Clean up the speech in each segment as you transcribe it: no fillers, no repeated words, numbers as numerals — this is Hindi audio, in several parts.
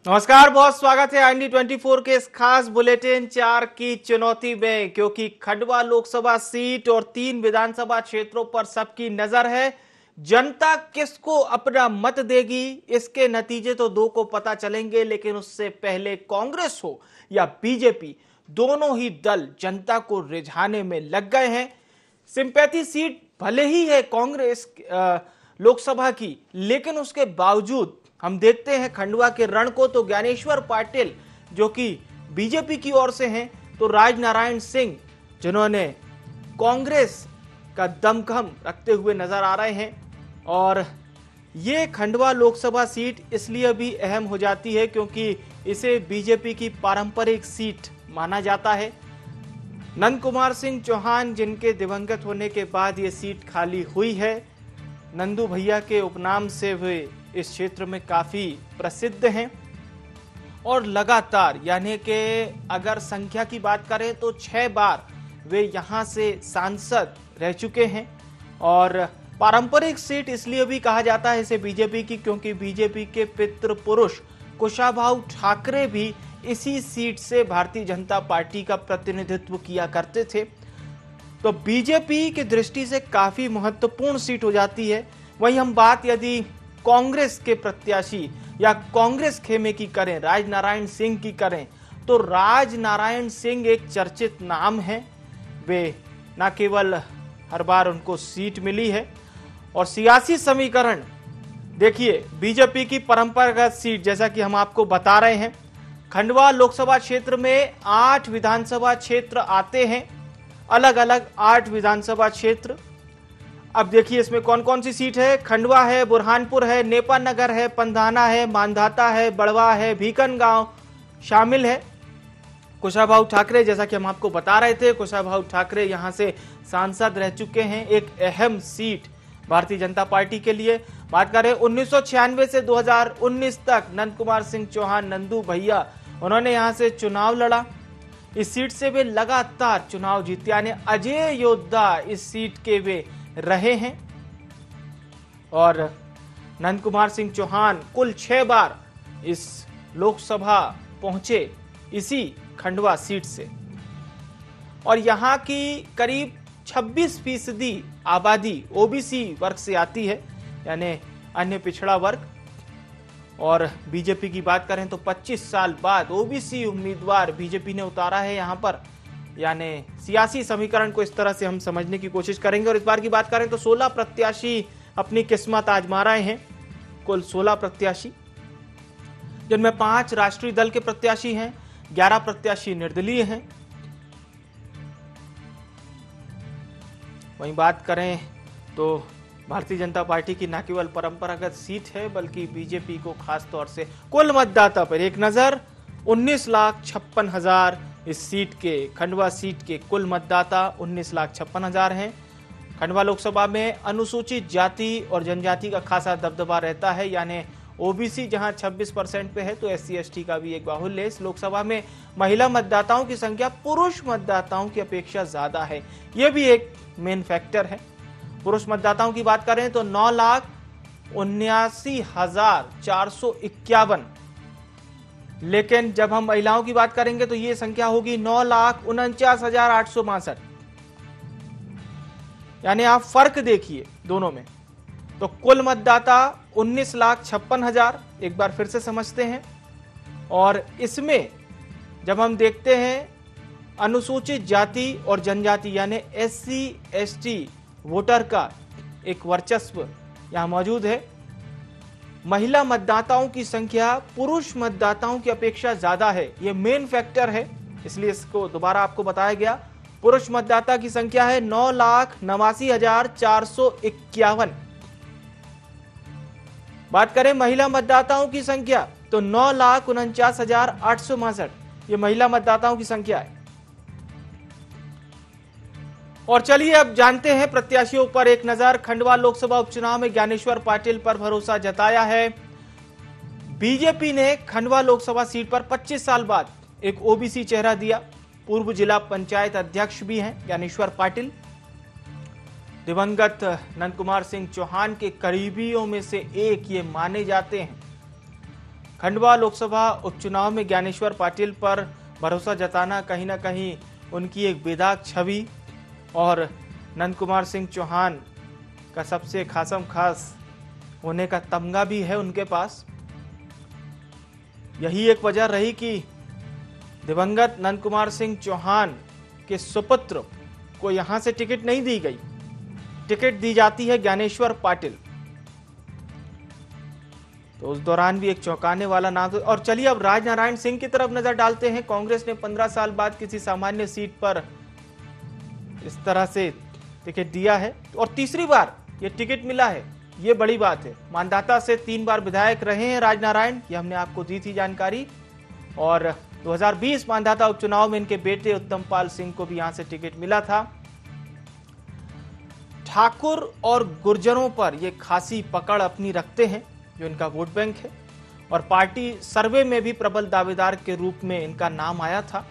नमस्कार, बहुत स्वागत है IND24 के इस खास बुलेटिन 4 की चुनौती में। क्योंकि खंडवा लोकसभा सीट और 3 विधानसभा क्षेत्रों पर सबकी नजर है। जनता किसको अपना मत देगी, इसके नतीजे तो 2 को पता चलेंगे, लेकिन उससे पहले कांग्रेस हो या बीजेपी, दोनों ही दल जनता को रिझाने में लग गए हैं। सिंपैथी सीट भले ही है कांग्रेस लोकसभा की, लेकिन उसके बावजूद हम देखते हैं खंडवा के रण को। तो ज्ञानेश्वर पाटिल जो कि बीजेपी की ओर से हैं, तो राजनारायण सिंह जिन्होंने कांग्रेस का दमखम रखते हुए नजर आ रहे हैं। और ये खंडवा लोकसभा सीट इसलिए भी अहम हो जाती है क्योंकि इसे बीजेपी की पारंपरिक सीट माना जाता है। नंद कुमार सिंह चौहान जिनके दिवंगत होने के बाद ये सीट खाली हुई है, नंदू भैया के उपनाम से वे इस क्षेत्र में काफी प्रसिद्ध हैं और लगातार, यानी कि अगर संख्या की बात करें तो 6 बार वे यहां से सांसद रह चुके हैं। और पारंपरिक सीट इसलिए भी कहा जाता है इसे बीजेपी की क्योंकि बीजेपी के पितृ पुरुष कुशाभाऊ ठाकरे भी इसी सीट से भारतीय जनता पार्टी का प्रतिनिधित्व किया करते थे। तो बीजेपी की दृष्टि से काफी महत्वपूर्ण सीट हो जाती है। वहीं हम बात यदि कांग्रेस के प्रत्याशी या कांग्रेस खेमे की करें, राजनारायण सिंह की करें, तो राजनारायण सिंह एक चर्चित नाम है। वे न केवल हर बार उनको सीट मिली है और सियासी समीकरण देखिए, बीजेपी की परंपरागत सीट जैसा कि हम आपको बता रहे हैं, खंडवा लोकसभा क्षेत्र में 8 विधानसभा क्षेत्र आते हैं, अलग अलग 8 विधानसभा क्षेत्र। अब देखिए इसमें कौन कौन सी सीट है। खंडवा है, बुरहानपुर है, नेपा नगर है, पंधाना है, मांधाता है, बड़वा है, भीकनगांव शामिल है। कुशाभाऊ ठाकरे, जैसा कि हम आपको बता रहे थे, कुशाभाऊ ठाकरे यहां से सांसद रह चुके हैं, एक अहम सीट भारतीय जनता पार्टी के लिए। बात करें 1996 से 2019 तक नंद कुमार सिंह चौहान, नंदू भैया, उन्होंने यहां से चुनाव लड़ा। इस सीट से वे लगातार चुनाव जीते, यानी अजय योद्धा इस सीट के वे रहे हैं। और नंद कुमार सिंह चौहान कुल 6 बार इस लोकसभा पहुंचे इसी खंडवा सीट से। और यहां की करीब 26% आबादी ओबीसी वर्ग से आती है, यानी अन्य पिछड़ा वर्ग। और बीजेपी की बात करें तो 25 साल बाद ओबीसी उम्मीदवार बीजेपी ने उतारा है यहां पर, यानी सियासी समीकरण को इस तरह से हम समझने की कोशिश करेंगे। और इस बार की बात करें तो 16 प्रत्याशी अपनी किस्मत आजमा रहे हैं, कुल 16 प्रत्याशी, जिनमें 5 राष्ट्रीय दल के प्रत्याशी हैं, 11 प्रत्याशी निर्दलीय हैं। वहीं बात करें तो भारतीय जनता पार्टी की न केवल परंपरागत सीट है बल्कि बीजेपी को खास तौर से कुल मतदाता पर एक नजर, 19,56,000 इस सीट के, खंडवा सीट के कुल मतदाता 19,56,000 हैं। खंडवा लोकसभा में अनुसूचित जाति और जनजाति का खासा दबदबा रहता है, यानी ओबीसी जहां 26% पे है तो SC ST का भी एक बाहुल्य है। इस लोकसभा में महिला मतदाताओं की संख्या पुरुष मतदाताओं की अपेक्षा ज्यादा है, यह भी एक मेन फैक्टर है। पुरुष मतदाताओं की बात करें तो 9,79,451, लेकिन जब हम महिलाओं की बात करेंगे तो यह संख्या होगी 9,49,862। यानी आप फर्क देखिए दोनों में। तो कुल मतदाता 19,56,000, एक बार फिर से समझते हैं। और इसमें जब हम देखते हैं अनुसूचित जाति और जनजाति यानी SC ST वोटर का एक वर्चस्व यहां मौजूद है। महिला मतदाताओं की संख्या पुरुष मतदाताओं की अपेक्षा ज्यादा है, यह मेन फैक्टर है, इसलिए इसको दोबारा आपको बताया गया। पुरुष मतदाता की संख्या है 9,89,451। बात करें महिला मतदाताओं की संख्या तो 9,49,862 ये महिला मतदाताओं की संख्या है। और चलिए अब जानते हैं प्रत्याशियों पर एक नजर। खंडवा लोकसभा उपचुनाव में ज्ञानेश्वर पाटिल पर भरोसा जताया है। बीजेपी ने खंडवा लोकसभा सीट पर 25 साल बाद एक ओबीसी चेहरा दिया। पूर्व जिला पंचायत अध्यक्ष भी हैं ज्ञानेश्वर पाटिल। दिवंगत नंद कुमार सिंह चौहान के करीबियों में से एक ये माने जाते हैं। खंडवा लोकसभा उपचुनाव में ज्ञानेश्वर पाटिल पर भरोसा जताना कहीं ना कहीं उनकी एक बेदाग छवि और नंद कुमार सिंह चौहान का सबसे खासम खास होने का तमगा भी है उनके पास। यही एक वजह रही कि दिवंगत नंद कुमार सिंह चौहान के सुपुत्र को यहां से टिकट नहीं दी गई, टिकट दी जाती है ज्ञानेश्वर पाटिल। तो उस दौरान भी एक चौंकाने वाला नाम। और चलिए अब राजनारायण सिंह की तरफ नजर डालते हैं। कांग्रेस ने 15 साल बाद किसी सामान्य सीट पर इस तरह से टिकट दिया है और तीसरी बार यह टिकट मिला है, ये बड़ी बात है। मानदाता से 3 बार विधायक रहे हैं राजनारायण, ये हमने आपको दी थी जानकारी। और 2020 मानदाता उपचुनाव में इनके बेटे उत्तम पाल सिंह को भी यहां से टिकट मिला था। ठाकुर और गुर्जरों पर ये खासी पकड़ अपनी रखते हैं, जो इनका वोट बैंक है, और पार्टी सर्वे में भी प्रबल दावेदार के रूप में इनका नाम आया था।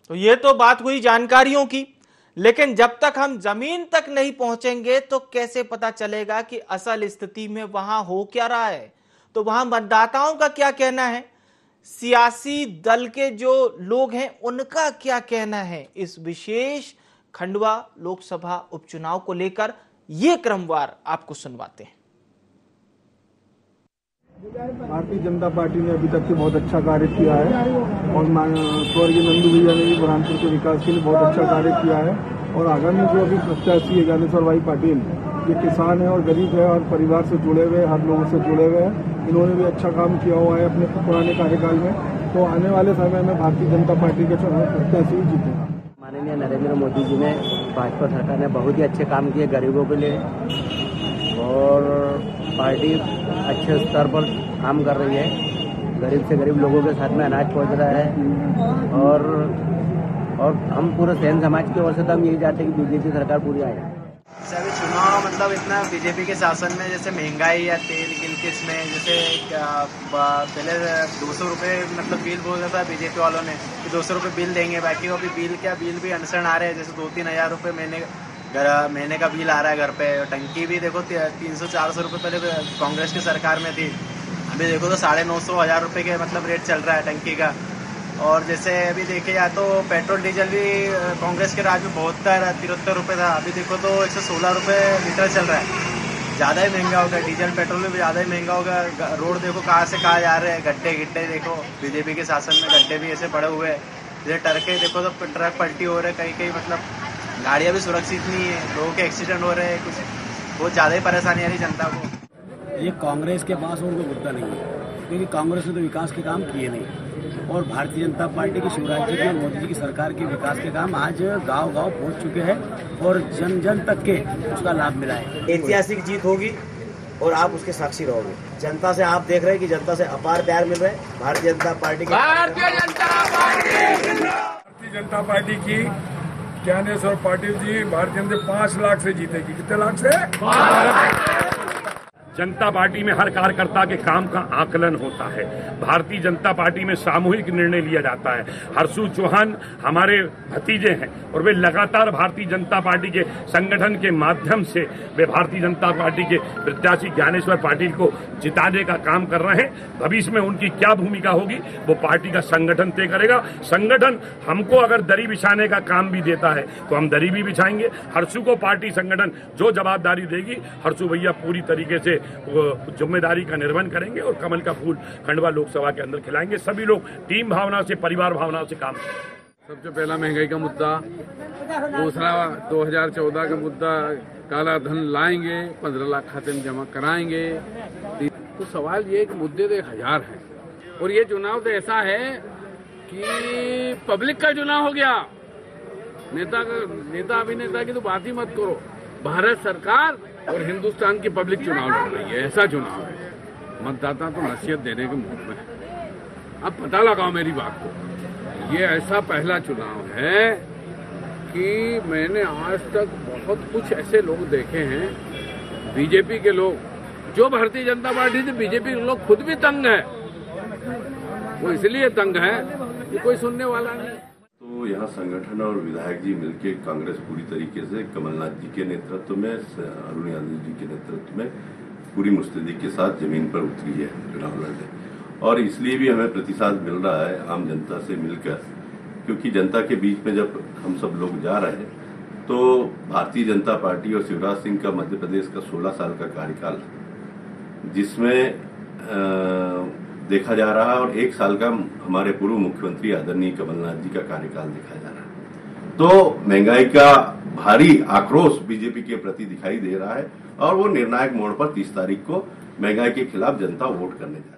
तो ये तो बात हुई जानकारियों की, लेकिन जब तक हम जमीन तक नहीं पहुंचेंगे तो कैसे पता चलेगा कि असल स्थिति में वहां हो क्या रहा है। तो वहां मतदाताओं का क्या कहना है, सियासी दल के जो लोग हैं उनका क्या कहना है इस विशेष खंडवा लोकसभा उपचुनाव को लेकर, ये क्रमवार आपको सुनवाते हैं। भारतीय जनता पार्टी ने अभी तक के बहुत अच्छा कार्य किया है और स्वर्गीय नंदू भैया ने भी बुरहानपुर के विकास के लिए बहुत अच्छा कार्य किया है। और आगामी जो अभी प्रत्याशी है ज्ञानेश्वर भाई पाटिल, ये किसान है और गरीब है और परिवार से जुड़े हुए, हर लोगों से जुड़े हुए हैं। इन्होंने भी अच्छा काम किया हुआ है अपने पुराने कार्यकाल में। तो आने वाले समय में भारतीय जनता पार्टी के प्रत्याशी जीतेगा। माननीय नरेंद्र मोदी जी ने, भाजपा सरकार ने बहुत ही अच्छे काम किए गरीबों के लिए और पार्टी अच्छे स्तर पर काम कर रही है, गरीब से गरीब लोगों के साथ में अनाज पहुंच रहा है। और हम पूरे सैन समाज की ओर से तो हम यही चाहते हैं कि बीजेपी सरकार पूरी आए। अभी चुनाव मतलब इतना बीजेपी के शासन में जैसे महंगाई या तेल किस में जैसे पहले 200 रुपये मतलब बिल बोल रहा था बीजेपी वालों ने कि 200 रुपये बिल देंगे, बाकी अभी बिल भी अनशन आ रहे हैं। जैसे 2-3 हज़ार रुपये महीने का बिल आ रहा है घर पे। टंकी भी देखो 300-400 रुपये पहले कांग्रेस की सरकार में थी, अभी देखो तो 950-1000 रुपये के मतलब रेट चल रहा है टंकी का। और जैसे अभी देखे जाए तो पेट्रोल डीजल भी कांग्रेस के राज में 72-73 रुपये था, अभी देखो तो 116 रुपये लीटर चल रहा है। ज़्यादा ही महंगा हो गया, डीजल पेट्रोल भी ज़्यादा ही महंगा हो गया। रोड देखो कहाँ से कहाँ जा रहे हैं, गड्ढे देखो, बीजेपी के शासन में गड्ढे भी ऐसे पड़े हुए हैं। जैसे ट्रकें देखो तो ट्रक पलटी हो रहे हैं, कहीं मतलब गाड़ियाँ भी सुरक्षित नहीं है, लोगों के एक्सीडेंट हो रहे हैं, कुछ बहुत ज़्यादा ही परेशानी आ रही जनता को। ये कांग्रेस के पास और कोई मुद्दा नहीं है, क्योंकि कांग्रेस ने तो विकास के काम किए नहीं और भारतीय जनता पार्टी की, शिवराज जी की और मोदी जी की सरकार के विकास के काम आज गांव-गांव पहुंच चुके हैं और जन जन तक के उसका लाभ मिला है। ऐतिहासिक जीत होगी और आप उसके साक्षी रहोगे। जनता से आप देख रहे हैं कि जनता से अपार प्यार मिल रहा है भारतीय जनता पार्टी जनता पार्टी की ज्ञानेश्वर पाटिल जी भारतीय जनता 5 लाख से जीतेगी। कितने लाख से? जनता पार्टी में हर कार्यकर्ता के काम का आकलन होता है। भारतीय जनता पार्टी में सामूहिक निर्णय लिया जाता है। हर्षू चौहान हमारे भतीजे हैं और वे लगातार भारतीय जनता पार्टी के संगठन के माध्यम से वे भारतीय जनता पार्टी के प्रत्याशी ज्ञानेश्वर पाटिल को जिताने का काम कर रहे हैं। भविष्य में उनकी क्या भूमिका होगी वो पार्टी का संगठन तय करेगा। संगठन हमको अगर दरी बिछाने का काम भी देता है तो हम दरी भी बिछाएंगे। हर्षू को पार्टी संगठन जो जवाबदारी देगी, हर्षू भैया पूरी तरीके से जिम्मेदारी का निर्वहन करेंगे और कमल का फूल खंडवा लोकसभा के अंदर खिलाएंगे। सभी लोग टीम भावना से, परिवार भावना से काम करेंगे। सबसे पहला महंगाई का मुद्दा, दूसरा 2014 का मुद्दा काला धन लाएंगे, 15 लाख खाते में जमा कराएंगे। तो सवाल ये कि मुद्दे तो 1000 हैं और ये चुनाव तो ऐसा है कि पब्लिक का चुनाव हो गया। नेता अभिनेता की तो बात ही मत करो। भारत सरकार और हिंदुस्तान की पब्लिक चुनाव लड़ रही है, ऐसा चुनाव है। मतदाता तो नसीहत देने के मूड में है। अब पता लगाओ मेरी बात को, ये ऐसा पहला चुनाव है कि मैंने आज तक बहुत कुछ ऐसे लोग देखे हैं, बीजेपी के लोग, जो भारतीय जनता पार्टी से बीजेपी के लोग खुद भी तंग है। वो इसलिए तंग है कि कोई सुनने वाला नहीं। तो यहाँ संगठन और विधायक जी मिलकर कांग्रेस पूरी तरीके से कमलनाथ जी के नेतृत्व में, अरुण यादव जी के नेतृत्व में पूरी मुस्तैदी के साथ जमीन पर उतरी है चुनाव लड़ने, और इसलिए भी हमें प्रतिसाद मिल रहा है आम जनता से मिलकर, क्योंकि जनता के बीच में जब हम सब लोग जा रहे हैं तो भारतीय जनता पार्टी और शिवराज सिंह का मध्य प्रदेश का 16 साल का कार्यकाल, जिसमें देखा जा रहा है, और 1 साल का हमारे पूर्व मुख्यमंत्री आदरणीय कमलनाथ जी का कार्यकाल देखा जा रहा है, तो महंगाई का भारी आक्रोश बीजेपी के प्रति दिखाई दे रहा है, और वो निर्णायक मोड़ पर 30 तारीख को महंगाई के खिलाफ जनता वोट करने जा रही है।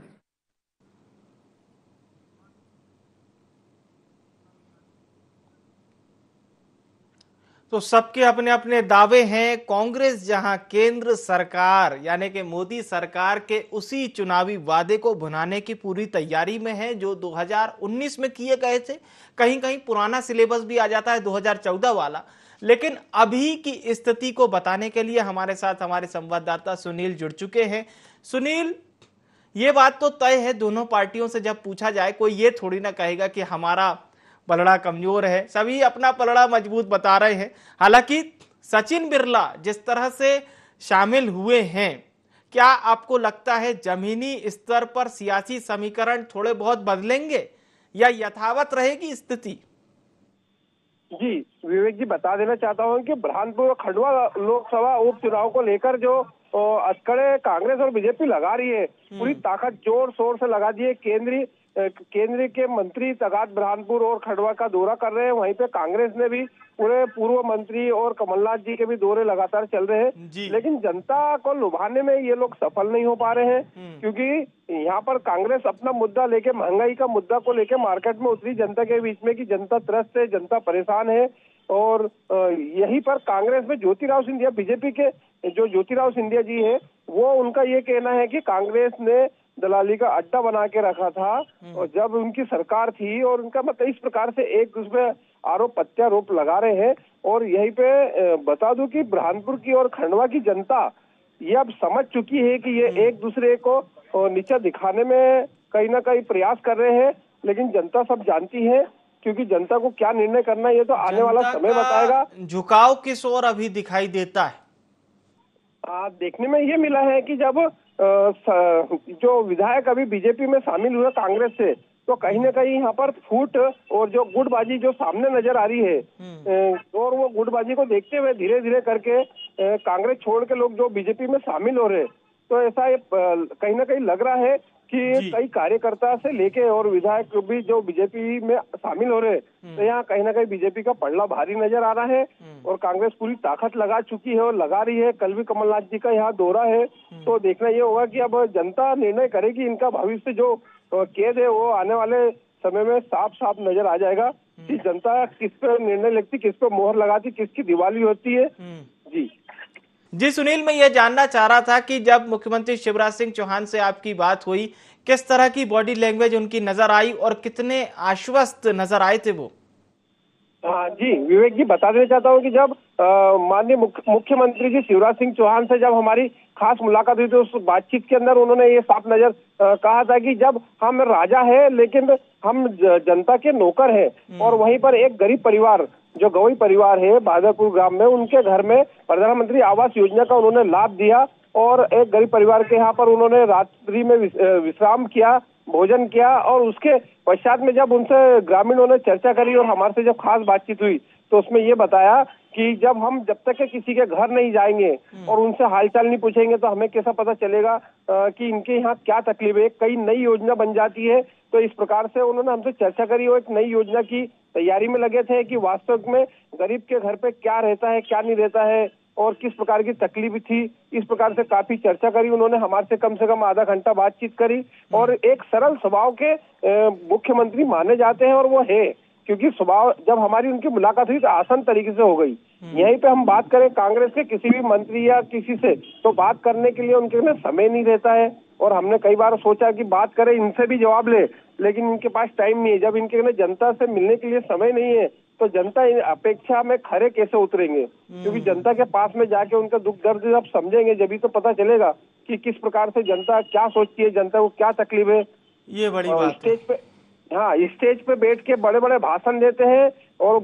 तो सबके अपने अपने दावे हैं। कांग्रेस जहां केंद्र सरकार यानी कि मोदी सरकार के उसी चुनावी वादे को भुनाने की पूरी तैयारी में है जो 2019 में किए गए थे। कहीं कहीं पुराना सिलेबस भी आ जाता है 2014 वाला। लेकिन अभी की स्थिति को बताने के लिए हमारे साथ हमारे संवाददाता सुनील जुड़ चुके हैं। सुनील, ये बात तो तय है, दोनों पार्टियों से जब पूछा जाए कोई ये थोड़ी ना कहेगा कि हमारा पलड़ा कमजोर है, सभी अपना पलड़ा मजबूत बता रहे हैं। हालांकि सचिन बिरला जिस तरह से शामिल हुए हैं, क्या आपको लगता है जमीनी स्तर पर सियासी समीकरण थोड़े बहुत बदलेंगे या यथावत रहेगी स्थिति? जी विवेक जी, बता देना चाहता हूं कि बुरहानपुर खंडवा लोकसभा उपचुनाव को लेकर जो अटकड़े कांग्रेस और बीजेपी लगा रही है, पूरी ताकत जोर शोर से लगा दी है। केंद्र के मंत्री तगात बुरहानपुर और खंडवा का दौरा कर रहे हैं। वहीं पे कांग्रेस ने भी पूरे पूर्व मंत्री और कमलनाथ जी के भी दौरे लगातार चल रहे हैं, लेकिन जनता को लुभाने में ये लोग सफल नहीं हो पा रहे हैं, क्योंकि यहाँ पर कांग्रेस अपना मुद्दा लेके, महंगाई का मुद्दा को लेके मार्केट में उतरी जनता के बीच में कि जनता त्रस्त है, जनता परेशान है। और यहीं पर कांग्रेस में ज्योतिराव सिंधिया, बीजेपी के जो ज्योतिराव सिंधिया जी है, वो उनका ये कहना है कि कांग्रेस ने दलाली का अड्डा बना के रखा था और जब उनकी सरकार थी, और उनका मतलब इस प्रकार से एक दूसरे आरोप प्रत्यारोप लगा रहे हैं। और यहीं पे बता दूं कि बुरहानपुर की और खंडवा की जनता ये अब समझ चुकी है कि ये एक दूसरे को नीचा दिखाने में कहीं ना कहीं प्रयास कर रहे हैं, लेकिन जनता सब जानती है, क्योंकि जनता को क्या निर्णय करना है ये तो आने वाला समय बताएगा। झुकाव किस ओर अभी दिखाई देता है? देखने में ये मिला है कि जब जो विधायक अभी बीजेपी में शामिल हुए कांग्रेस से, तो कहीं ना कहीं यहाँ पर फूट और जो गुटबाजी जो सामने नजर आ रही है, और वो गुटबाजी को देखते हुए धीरे धीरे करके कांग्रेस छोड़ के लोग जो बीजेपी में शामिल हो रहे, तो ऐसा कहीं ना कहीं लग रहा है कि कई कार्यकर्ता से लेके और विधायक भी जो बीजेपी में शामिल हो रहे, तो यहाँ कहीं ना कहीं बीजेपी का पलड़ा भारी नजर आ रहा है और कांग्रेस पूरी ताकत लगा चुकी है और लगा रही है। कल भी कमलनाथ जी का यहाँ दौरा है, तो देखना ये होगा कि अब जनता निर्णय करेगी। इनका भविष्य जो कैद है वो आने वाले समय में साफ साफ नजर आ जाएगा कि जनता किस पे निर्णय लेती, किस पे मोहर लगाती, किसकी दिवाली होती है। जी सुनील, मैं ये जानना चाह रहा था कि जब मुख्यमंत्री शिवराज सिंह चौहान से आपकी बात हुई, किस तरह की बॉडी लैंग्वेज उनकी नजर आई और कितने आश्वस्त नजर आए थे वो? जी विवेक जी, बता देना चाहता हूँ कि जब माननीय मुख्यमंत्री जी शिवराज सिंह चौहान से जब हमारी खास मुलाकात हुई, तो उस बातचीत के अंदर उन्होंने ये साफ नजर कहा था कि जब हम राजा है लेकिन हम जनता के नौकर हैं। और वहीं पर एक गरीब परिवार जो गवई परिवार है बहादुरपुर ग्राम में, उनके घर में प्रधानमंत्री आवास योजना का उन्होंने लाभ दिया और एक गरीब परिवार के यहाँ पर उन्होंने रात्रि में विश्राम किया, भोजन किया। और उसके पश्चात में जब उनसे ग्रामीणों ने चर्चा करी और हमारे से जब खास बातचीत हुई, तो उसमें ये बताया कि जब तक के किसी के घर नहीं जाएंगे और उनसे हालचाल नहीं पूछेंगे, तो हमें कैसा पता चलेगा कि इनके यहाँ क्या तकलीफ है। कई नई योजना बन जाती है, तो इस प्रकार से उन्होंने हमसे चर्चा करी और एक नई योजना की तैयारी में लगे थे कि वास्तव में गरीब के घर पे क्या रहता है, क्या नहीं रहता है और किस प्रकार की तकलीफ थी। इस प्रकार से काफी चर्चा करी उन्होंने हमारे से कम आधा घंटा बातचीत करी। और एक सरल स्वभाव के मुख्यमंत्री माने जाते हैं और वो है, क्योंकि स्वभाव जब हमारी उनकी मुलाकात हुई तो आसान तरीके से हो गई। यहीं पे हम बात करें कांग्रेस के किसी भी मंत्री या किसी से, तो बात करने के लिए उनके में समय नहीं रहता है। और हमने कई बार सोचा कि बात करें, इनसे भी जवाब ले, लेकिन इनके पास टाइम नहीं है। जब इनके जनता से मिलने के लिए समय नहीं है, तो जनता इन अपेक्षा में खरे कैसे उतरेंगे? क्योंकि जनता के पास में जाके उनका दुख दर्द जब समझेंगे जब तो पता चलेगा कि किस प्रकार से जनता क्या सोचती है, जनता को क्या तकलीफ है। ये बड़ी बात स्टेज पे, हाँ, स्टेज पे बैठ के बड़े बड़े भाषण देते हैं और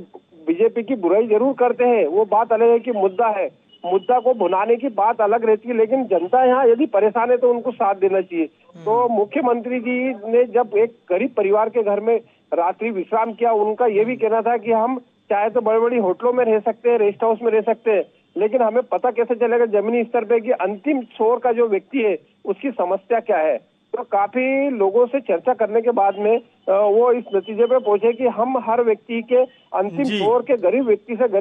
बीजेपी की बुराई जरूर करते हैं, वो बात अलग है कि मुद्दा है, मुद्दा को भुनाने की बात अलग रहती है। लेकिन जनता यहाँ यदि परेशान है तो उनको साथ देना चाहिए। तो मुख्यमंत्री जी ने जब एक गरीब परिवार के घर में रात्रि विश्राम किया, उनका ये भी कहना था कि हम चाहे तो बड़ी बड़ी होटलों में रह सकते हैं, रेस्ट हाउस में रह सकते हैं, लेकिन हमें पता कैसे चलेगा जमीनी स्तर पे कि अंतिम छोर का जो व्यक्ति है उसकी समस्या क्या है। तो काफी लोगों से चर्चा करने के बाद में वो इस नतीजे पे पहुंचे कि हम हर व्यक्ति के अंतिम छोर के गरीब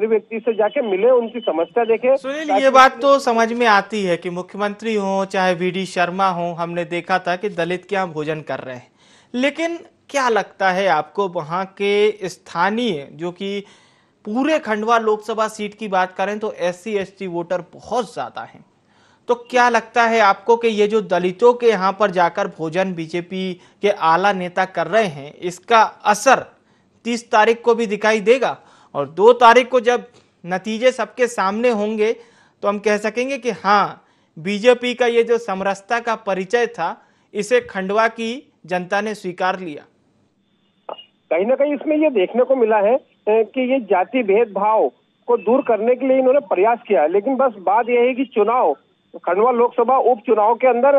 व्यक्ति से जाके मिले, उनकी समस्या देखे। सुनील, ये बात तो समझ में आती है कि मुख्यमंत्री हो चाहे वीडी शर्मा हो, हमने देखा था कि दलित क्या भोजन कर रहे हैं, लेकिन क्या लगता है आपको वहां के स्थानीय, जो कि पूरे खंडवा लोकसभा सीट की बात करें तो SC ST वोटर बहुत ज्यादा हैं, तो क्या लगता है आपको कि ये जो दलितों के यहाँ पर जाकर भोजन बीजेपी के आला नेता कर रहे हैं, इसका असर 30 तारीख को भी दिखाई देगा? और 2 तारीख को जब नतीजे सबके सामने होंगे तो हम कह सकेंगे कि हाँ, बीजेपी का ये जो समरसता का परिचय था, इसे खंडवा की जनता ने स्वीकार लिया। कहीं ना कहीं इसमें ये देखने को मिला है कि ये जाति भेदभाव को दूर करने के लिए इन्होंने प्रयास किया, लेकिन बस बात यह है कि चुनाव, खंडवा लोकसभा उपचुनाव के अंदर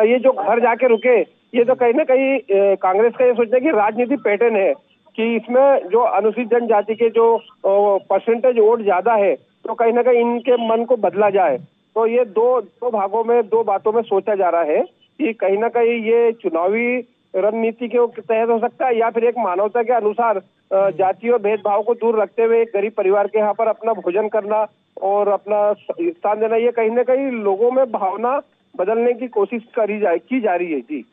ये जो घर जाके रुके, ये तो कहीं ना कहीं कांग्रेस का ये सोचना है कि राजनीति पैटर्न है कि इसमें जो अनुसूचित जनजाति के जो परसेंटेज वोट ज्यादा है, तो कहीं ना कहीं इनके मन को बदला जाए। तो ये दो भागों में, 2 बातों में सोचा जा रहा है कि कहीं ना कहीं ये चुनावी रणनीति के तहत हो सकता है, या फिर एक मानवता के अनुसार जाति और भेदभाव को दूर रखते हुए एक गरीब परिवार के यहाँ पर अपना भोजन करना और अपना स्थान देना, ये कहीं ना कहीं लोगों में भावना बदलने की कोशिश की जा रही है। जी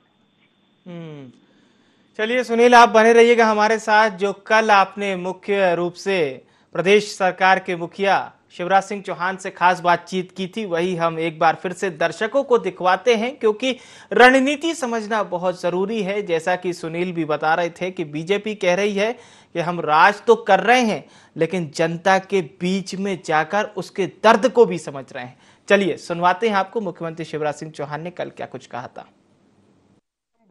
चलिए सुनील, आप बने रहिएगा हमारे साथ। जो कल आपने मुख्य रूप से प्रदेश सरकार के मुखिया शिवराज सिंह चौहान से खास बातचीत की थी, वही हम एक बार फिर से दर्शकों को दिखवाते हैं, क्योंकि रणनीति समझना बहुत जरूरी है। जैसा कि सुनील भी बता रहे थे कि बीजेपी कह रही है कि हम राज तो कर रहे हैं, लेकिन जनता के बीच में जाकर उसके दर्द को भी समझ रहे हैं। चलिए सुनवाते हैं आपको मुख्यमंत्री शिवराज सिंह चौहान ने कल क्या कुछ कहा था।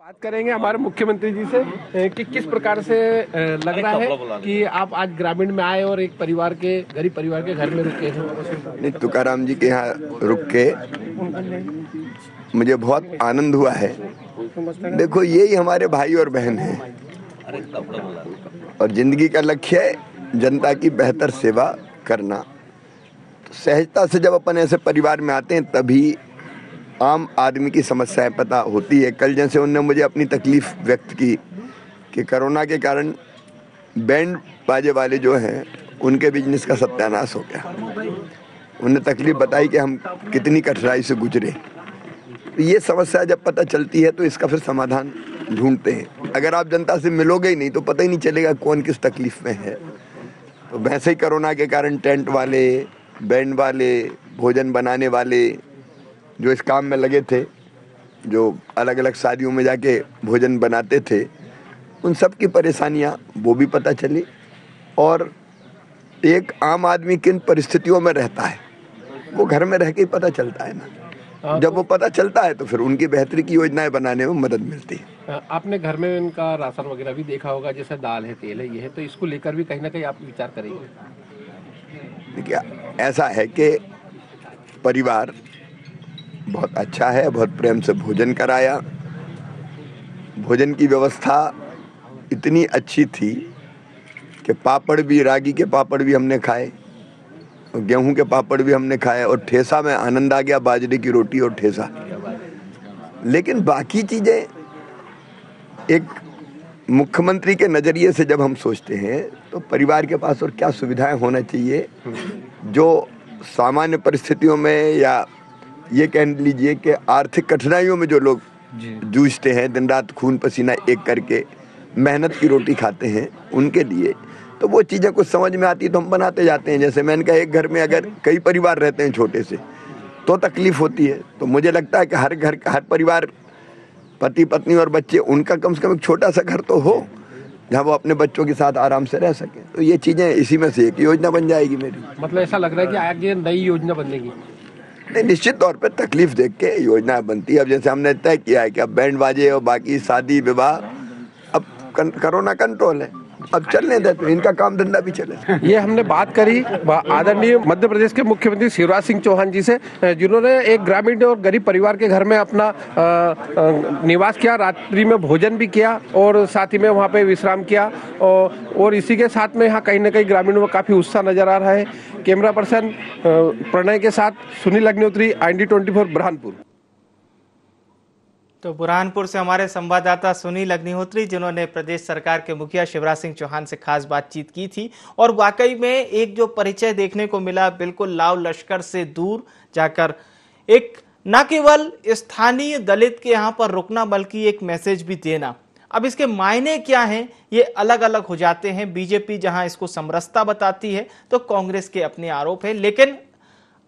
बात करेंगे हमारे मुख्यमंत्री जी से कि किस प्रकार से लग रहा है कि आप आज ग्रामीण में आए और एक परिवार के, गरीब परिवार के घर में रुके हैं। नहीं, तुकाराम जी के यहाँ रुक के मुझे बहुत आनंद हुआ है। देखो, यही हमारे भाई और बहन हैं और जिंदगी का लक्ष्य है जनता की बेहतर सेवा करना। तो सहजता से जब अपन ऐसे परिवार में आते हैं तभी आम आदमी की समस्याएं पता होती है। कल जैसे उन्होंने मुझे अपनी तकलीफ व्यक्त की कि कोरोना के कारण बैंड बाजे वाले जो हैं उनके बिजनेस का सत्यानाश हो गया। उन्होंने तकलीफ बताई कि हम कितनी कठिनाई से गुजरे। तो ये समस्या जब पता चलती है तो इसका फिर समाधान ढूंढते हैं। अगर आप जनता से मिलोगे ही नहीं तो पता ही नहीं चलेगा कौन किस तकलीफ में है। तो वैसे ही कोरोना के कारण टेंट वाले, बैंड वाले, भोजन बनाने वाले जो इस काम में लगे थे, जो अलग अलग शादियों में जाके भोजन बनाते थे, उन सब की परेशानियां वो भी पता चली। और एक आम आदमी किन परिस्थितियों में रहता है वो घर में रह के ही पता चलता है ना। जब वो पता चलता है तो फिर उनकी बेहतरी की योजनाएं बनाने में मदद मिलती है। आपने घर में उनका राशन वगैरह भी देखा होगा, जैसे दाल है, तेल है, ये है, तो इसको लेकर भी कहीं ना कहीं आप विचार करेंगे? देखिए, ऐसा है कि परिवार बहुत अच्छा है, बहुत प्रेम से भोजन कराया। भोजन की व्यवस्था इतनी अच्छी थी कि पापड़ भी, रागी के पापड़ भी हमने खाए, गेहूं के पापड़ भी हमने खाए, और ठेसा में आनंद आ गया, बाजरे की रोटी और ठेसा। लेकिन बाकी चीजें एक मुख्यमंत्री के नजरिए से जब हम सोचते हैं तो परिवार के पास और क्या सुविधाएं होना चाहिए जो सामान्य परिस्थितियों में, या ये कह लीजिए कि आर्थिक कठिनाइयों में जो लोग जूझते हैं, दिन रात खून पसीना एक करके मेहनत की रोटी खाते हैं, उनके लिए तो वो चीज़ें कुछ समझ में आती तो हम बनाते जाते हैं। जैसे मैंने कहा, एक घर में अगर कई परिवार रहते हैं छोटे से तो तकलीफ होती है। तो मुझे लगता है कि हर घर का, हर परिवार, पति पत्नी और बच्चे, उनका कम से कम एक छोटा सा घर तो हो, जहाँ वो अपने बच्चों के साथ आराम से रह सके। तो ये चीजें इसी में से एक योजना बन जाएगी मेरी। मतलब ऐसा लग रहा है कि आगे नई योजना बनेगी? नहीं, निश्चित तौर पे तकलीफ देख के योजना बनती है। अब जैसे हमने तय किया है कि अब बैंड बाजे और बाकी शादी विवाह, अब कोरोना कंट्रोल है, अब चलने देते, इनका काम धंधा भी चले। ये हमने बात करी आदरणीय मध्य प्रदेश के मुख्यमंत्री शिवराज सिंह चौहान जी से, जिन्होंने एक ग्रामीण और गरीब परिवार के घर में अपना निवास किया, रात्रि में भोजन भी किया और साथ ही में वहाँ पे विश्राम किया। और इसी के साथ में यहाँ कहीं न कहीं ग्रामीणों में काफी उत्साह नजर आ रहा है। कैमरा पर्सन प्रणय के साथ सुनील अग्निहोत्री, IND24 बुरहानपुर। तो बुरहानपुर से हमारे संवाददाता सुनील अग्निहोत्री, जिन्होंने प्रदेश सरकार के मुखिया शिवराज सिंह चौहान से खास बातचीत की थी। और वाकई में एक जो परिचय देखने को मिला, बिल्कुल लाव लश्कर से दूर जाकर एक न केवल स्थानीय दलित के यहाँ पर रुकना, बल्कि एक मैसेज भी देना। अब इसके मायने क्या हैं, ये अलग अलग हो जाते हैं। बीजेपी जहां इसको समरसता बताती है तो कांग्रेस के अपने आरोप है। लेकिन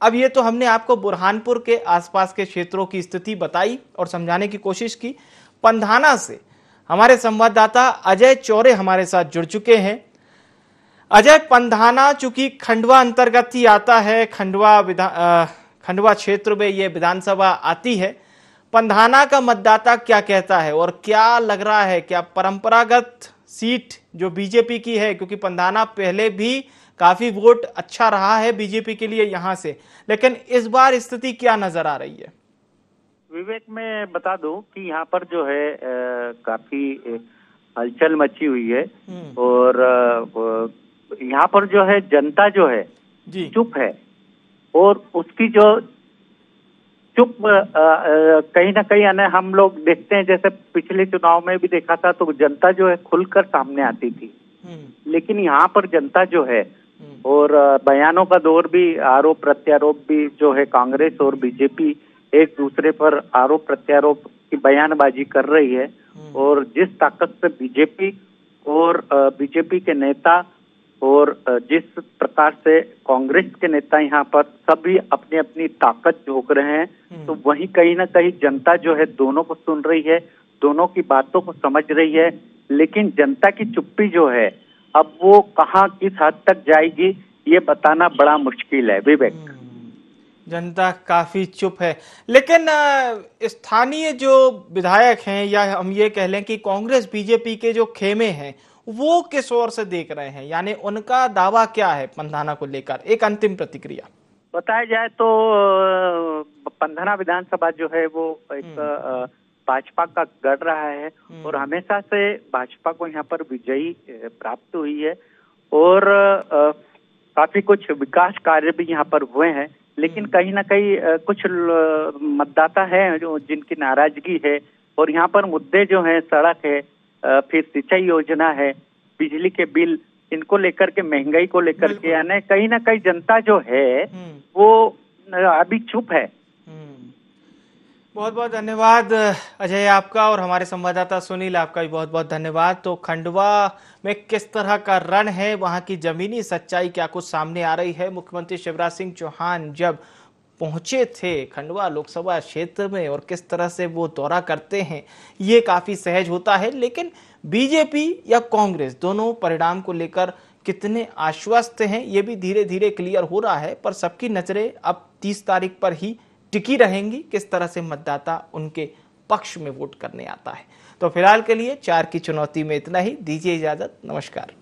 अब ये तो हमने आपको बुरहानपुर के आसपास के क्षेत्रों की स्थिति बताई और समझाने की कोशिश की। पंधाना से हमारे संवाददाता अजय चौरे हमारे साथ जुड़ चुके हैं। अजय, पंधाना चूंकि खंडवा अंतर्गत ही आता है, खंडवा क्षेत्र में ये विधानसभा आती है, पंधाना का मतदाता क्या कहता है और क्या लग रहा है, क्या परंपरागत सीट जो बीजेपी की है, क्योंकि पंधाना पहले भी काफी वोट अच्छा रहा है बीजेपी के लिए यहां से, लेकिन इस बार स्थिति क्या नजर आ रही है? विवेक, मैं बता दूं कि यहाँ पर जो है काफी हलचल मची हुई है और यहाँ पर जो है जनता जो है चुप है और उसकी जो चुप कहीं ना कहीं हम लोग देखते हैं, जैसे पिछले चुनाव में भी देखा था, तो जनता जो है खुलकर सामने आती थी। लेकिन यहाँ पर जनता जो है और बयानों का दौर भी, आरोप प्रत्यारोप भी जो है, कांग्रेस और बीजेपी एक दूसरे पर आरोप प्रत्यारोप की बयानबाजी कर रही है। और जिस ताकत से बीजेपी के नेता और जिस प्रकार से कांग्रेस के नेता यहाँ पर सभी अपनी अपनी ताकत झोंक रहे हैं, तो वहीं कहीं ना कहीं जनता जो है दोनों को सुन रही है, दोनों की बातों को समझ रही है। लेकिन जनता की चुप्पी जो है, अब वो कहाँ किस हद तक जाएगी, ये बताना बड़ा मुश्किल है। विवेक, जनता काफी चुप है, लेकिन स्थानीय जो विधायक हैं, या हम ये कह लें कि कांग्रेस बीजेपी के जो खेमे हैं, वो किस ओर से देख रहे हैं, यानी उनका दावा क्या है पंधाना को लेकर? एक अंतिम प्रतिक्रिया बताया जाए तो पंधाना विधानसभा जो है वो एक भाजपा का गढ़ रहा है और हमेशा से भाजपा को यहाँ पर विजयी प्राप्त हुई है और काफी कुछ विकास कार्य भी यहाँ पर हुए हैं। लेकिन कहीं ना कहीं कुछ मतदाता हैं जो जिनकी नाराजगी है और यहाँ पर मुद्दे जो हैं, सड़क है, फिर सिंचाई योजना है, बिजली के बिल, इनको लेकर के, महंगाई को लेकर के, यानी कहीं ना कहीं जनता जो है वो अभी चुप है। बहुत बहुत धन्यवाद अजय आपका, और हमारे संवाददाता सुनील आपका भी बहुत बहुत धन्यवाद। तो खंडवा में किस तरह का रण है, वहां की जमीनी सच्चाई क्या कुछ सामने आ रही है? मुख्यमंत्री शिवराज सिंह चौहान जब पहुंचे थे खंडवा लोकसभा क्षेत्र में और किस तरह से वो दौरा करते हैं, ये काफी सहज होता है। लेकिन बीजेपी या कांग्रेस दोनों परिणाम को लेकर कितने आश्वस्त हैं, ये भी धीरे धीरे क्लियर हो रहा है। पर सबकी नजरें अब 30 तारीख पर ही टिकी रहेंगी, किस तरह से मतदाता उनके पक्ष में वोट करने आता है। तो फिलहाल के लिए 4 की चुनौती में इतना ही। दीजिए इजाजत, नमस्कार।